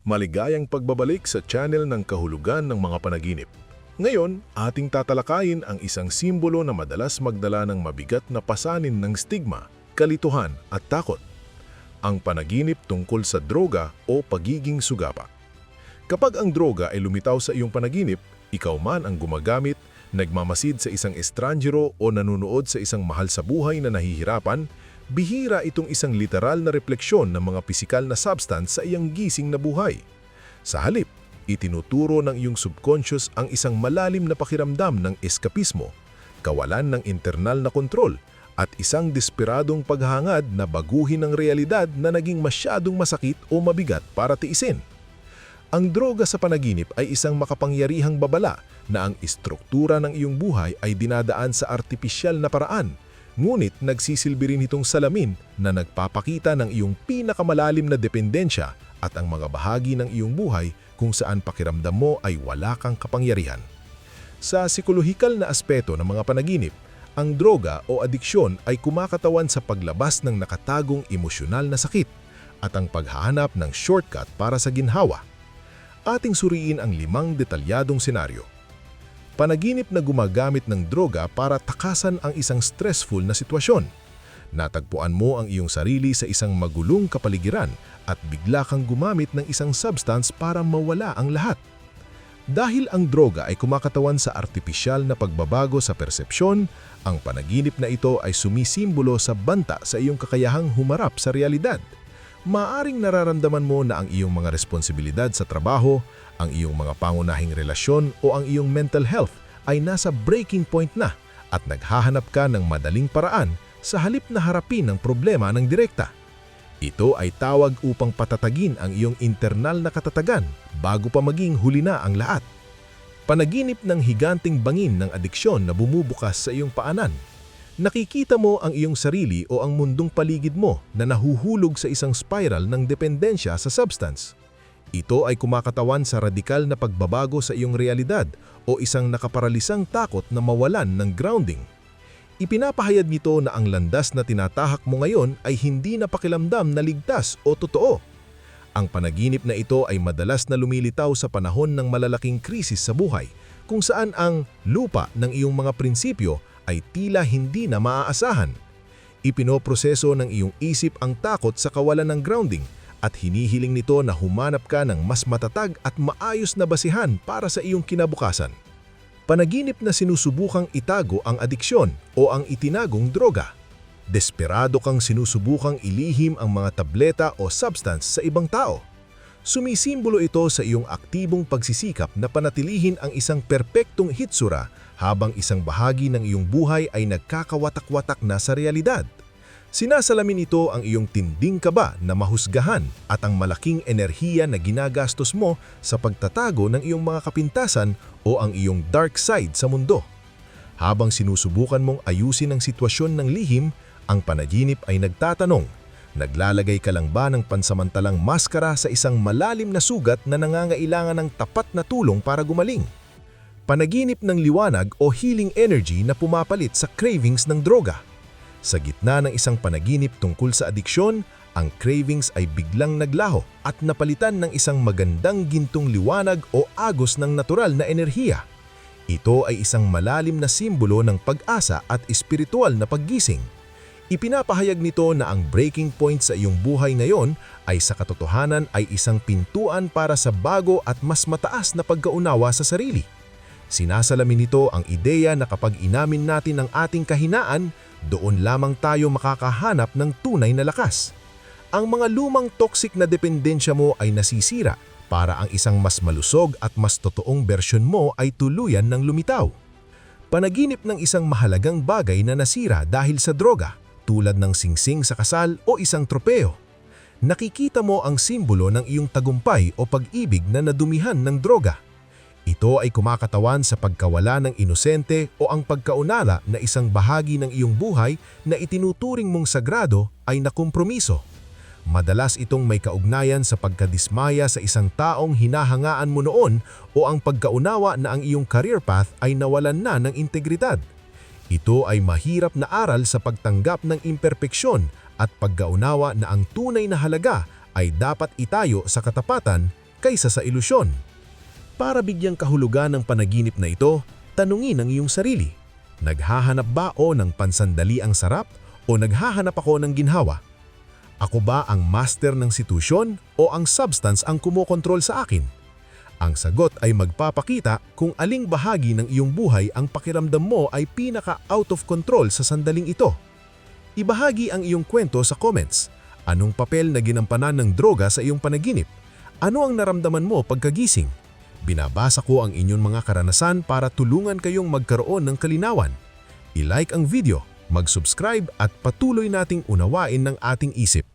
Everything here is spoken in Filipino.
Maligayang pagbabalik sa channel ng kahulugan ng mga panaginip. Ngayon, ating tatalakayin ang isang simbolo na madalas magdala ng mabigat na pasanin ng stigma, kalituhan at takot. Ang panaginip tungkol sa droga o pagiging sugapa. Kapag ang droga ay lumitaw sa iyong panaginip, ikaw man ang gumagamit, nagmamasid sa isang estranjero o nanunood sa isang mahal sa buhay na nahihirapan, bihira itong isang literal na refleksyon ng mga pisikal na substance sa iyong gising na buhay. Sa halip, itinuturo ng iyong subconscious ang isang malalim na pakiramdam ng eskapismo, kawalan ng internal na kontrol, at isang desperadong paghangad na baguhin ang realidad na naging masyadong masakit o mabigat para tiisin. Ang droga sa panaginip ay isang makapangyarihang babala na ang istruktura ng iyong buhay ay dinadaan sa artipisyal na paraan, ngunit nagsisilbi rin itong salamin na nagpapakita ng iyong pinakamalalim na dependensya at ang mga bahagi ng iyong buhay kung saan pakiramdam mo ay wala kang kapangyarihan. Sa psikolohikal na aspeto ng mga panaginip, ang droga o adiksyon ay kumakatawan sa paglabas ng nakatagong emosyonal na sakit at ang paghahanap ng shortcut para sa ginhawa. Ating suriin ang 5 detalyadong senaryo. Panaginip na gumagamit ng droga para takasan ang isang stressful na sitwasyon. Natagpuan mo ang iyong sarili sa isang magulong kapaligiran at bigla kang gumamit ng isang substance para mawala ang lahat. Dahil ang droga ay kumakatawan sa artipisyal na pagbabago sa persepsyon, ang panaginip na ito ay sumisimbolo sa banta sa iyong kakayahang humarap sa realidad. Maaring nararamdaman mo na ang iyong mga responsibilidad sa trabaho, ang iyong mga pangunahing relasyon o ang iyong mental health ay nasa breaking point na at naghahanap ka ng madaling paraan sa halip na harapin ang problema ng direkta. Ito ay tawag upang patatagin ang iyong internal na katatagan bago pa maging huli na ang lahat. Panaginip ng higanting bangin ng adiksyon na bumubukas sa iyong paanan. Nakikita mo ang iyong sarili o ang mundong paligid mo na nahuhulog sa isang spiral ng dependensya sa substance. Ito ay kumakatawan sa radikal na pagbabago sa iyong realidad o isang nakaparalisang takot na mawalan ng grounding. Ipinapahayag nito na ang landas na tinatahak mo ngayon ay hindi napakilamdam na ligtas o totoo. Ang panaginip na ito ay madalas na lumilitaw sa panahon ng malalaking krisis sa buhay, kung saan ang lupa ng iyong mga prinsipyo ay tila hindi na maaasahan. Ipinoproseso ng iyong isip ang takot sa kawalan ng grounding at hinihiling nito na humanap ka ng mas matatag at maayos na basihan para sa iyong kinabukasan. Panaginip na sinusubukang itago ang adiksyon o ang itinagong droga. Desperado kang sinusubukang ilihim ang mga tableta o substance sa ibang tao. Sumisimbolo ito sa iyong aktibong pagsisikap na panatilihin ang isang perpektong hitsura habang isang bahagi ng iyong buhay ay nagkakawatak-watak na sa realidad. Sinasalamin ito ang iyong tinding kaba na mahusgahan at ang malaking enerhiya na ginagastos mo sa pagtatago ng iyong mga kapintasan o ang iyong dark side sa mundo. Habang sinusubukan mong ayusin ang sitwasyon ng lihim, ang panaginip ay nagtatanong, naglalagay ka lang ba ng pansamantalang maskara sa isang malalim na sugat na nangangailangan ng tapat na tulong para gumaling? Panaginip ng liwanag o healing energy na pumapalit sa cravings ng droga. Sa gitna ng isang panaginip tungkol sa adiksyon, ang cravings ay biglang naglaho at napalitan ng isang magandang gintong liwanag o agos ng natural na enerhiya. Ito ay isang malalim na simbolo ng pag-asa at espiritual na paggising. Ipinapahayag nito na ang breaking point sa iyong buhay ngayon ay sa katotohanan ay isang pintuan para sa bago at mas mataas na pagkaunawa sa sarili. Sinasalamin nito ang ideya na kapag inamin natin ang ating kahinaan, doon lamang tayo makakahanap ng tunay na lakas. Ang mga lumang toxic na dependensya mo ay nasisira para ang isang mas malusog at mas totoong bersyon mo ay tuluyan ng lumitaw. Panaginip ng isang mahalagang bagay na nasira dahil sa droga, tulad ng singsing sa kasal o isang tropeo. Nakikita mo ang simbolo ng iyong tagumpay o pag-ibig na nadumihan ng droga. Ito ay kumakatawan sa pagkawala ng inosente o ang pagkaunala na isang bahagi ng iyong buhay na itinuturing mong sagrado ay nakompromiso. Madalas itong may kaugnayan sa pagkadismaya sa isang taong hinahangaan mo noon o ang pagkaunawa na ang iyong career path ay nawalan na ng integridad. Ito ay mahirap na aral sa pagtanggap ng imperpeksyon at pagkaunawa na ang tunay na halaga ay dapat itayo sa katapatan, kaysa sa ilusyon. Para bigyang kahulugan ng panaginip na ito, tanungin ang iyong sarili. Naghahanap ba o ng pansandaliang sarap o naghahanap ako ng ginhawa? Ako ba ang master ng sitwasyon o ang substance ang kumokontrol sa akin? Ang sagot ay magpapakita kung aling bahagi ng iyong buhay ang pakiramdam mo ay pinaka-out of control sa sandaling ito. Ibahagi ang iyong kwento sa comments. Anong papel na ginampanan ng droga sa iyong panaginip? Ano ang naramdaman mo pagkagising? Binabasa ko ang inyong mga karanasan para tulungan kayong magkaroon ng kalinawan. I-like ang video, mag-subscribe at patuloy nating unawain ng ating isip.